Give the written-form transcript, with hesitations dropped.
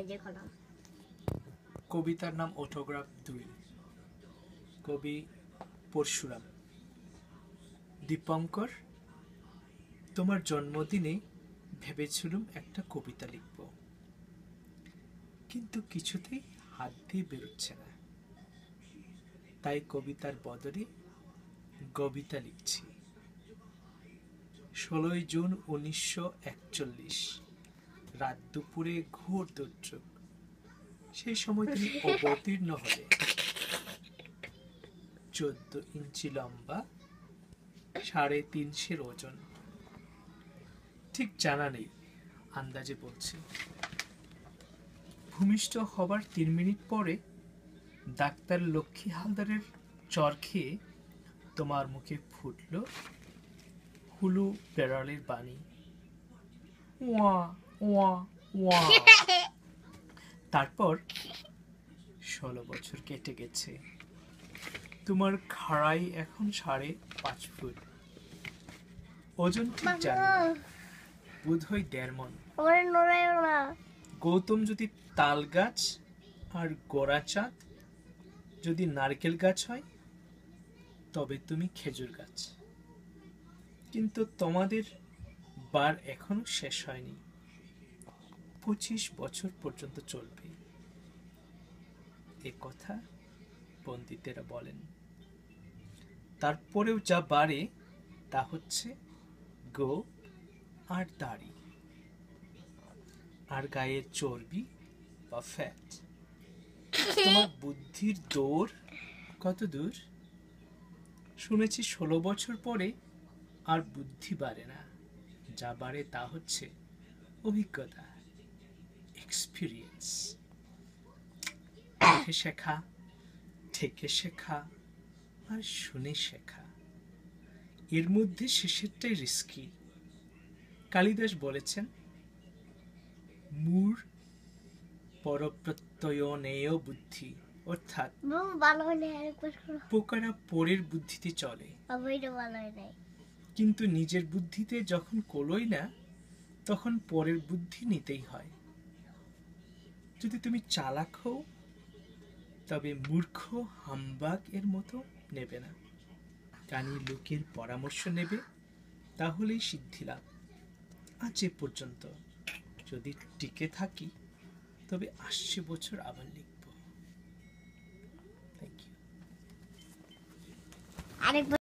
এই যে কলম। কবিতার নাম অটোগ্রাফ 2, কবি পরশুরাম। দীপঙ্কর, তোমার জন্মদিনে ভেবেছিলাম একটা কবিতা লিখব, কিন্তু কিছুতেই হাত দিয়ে বেরোচ্ছে না, তাই কবিতার বদলে কবিতা লিখছি। 16 জুন 1941, রাত দুপুরে ঘোর দুর্যোগ। সেই সময় তুমি অবতীর্ণ হলে। 14 ইঞ্চি লম্বা, 350 ওজন। ঠিক জানা নেই, আন্দাজে বলছি। ভূমিষ্ঠ হবার 3 মিনিট পরে ডাক্তার লক্ষ্মী হালদারের চর খেয়ে তোমার মুখে ফুটল হুলু বেড়ালের বাণী, ওয়া ওয়া ওয়া। তারপর 16 বছর কেটে গেছে। তোমার খাড়াই এখন 5.5 ফুট। ওজন ঠিক জানি না, বোধহয় 1.5 মণ। গৌতম যদি তাল গাছ আর গোড়াচাঁদ যদি নারকেল গাছ হয়, তবে তুমি খেজুর গাছ। কিন্তু তোমাদের বার এখনো শেষ হয়নি, 25 বছর পর্যন্ত চলবে, এ কথা পণ্ডিতেরা বলেন। তারপরেও যা বাড়ে তা হচ্ছে গোঁফ আর দাড়ি আর গায়ের চর্বি বা ফ্যাট। তোমার বুদ্ধির দৌড় কত দূর? শুনেছি 16 বছর পরে আর বুদ্ধি বাড়ে না, যা বাড়ে তা হচ্ছে অভিজ্ঞতা, এক্সপিরিয়েন্স। দেখে শেখা, থেকে শেখা আর শুনে শেখা, এর মধ্যে শেষেরটাই রিস্কি। কালিদাস বলেছেন, মূঢ় পরপ্রত্যয়নেয় বুদ্ধি, অর্থাৎ পোকারা পরের বুদ্ধিতে চলে, কিন্তু নিজের বুদ্ধিতে যখন কোলোই না, তখন পরের বুদ্ধি নিতেই হয়। যদি তুমি চালাক হও, তবে মূর্খ হাম্বাগ এর মতো নেবে না, কানি লোকের পরামর্শ নেবে, তাহলেই সিদ্ধি লাভ। আজ এ পর্যন্ত। যদি টিকে থাকি, তবে 80 বছর আবার লিখব। Thank you.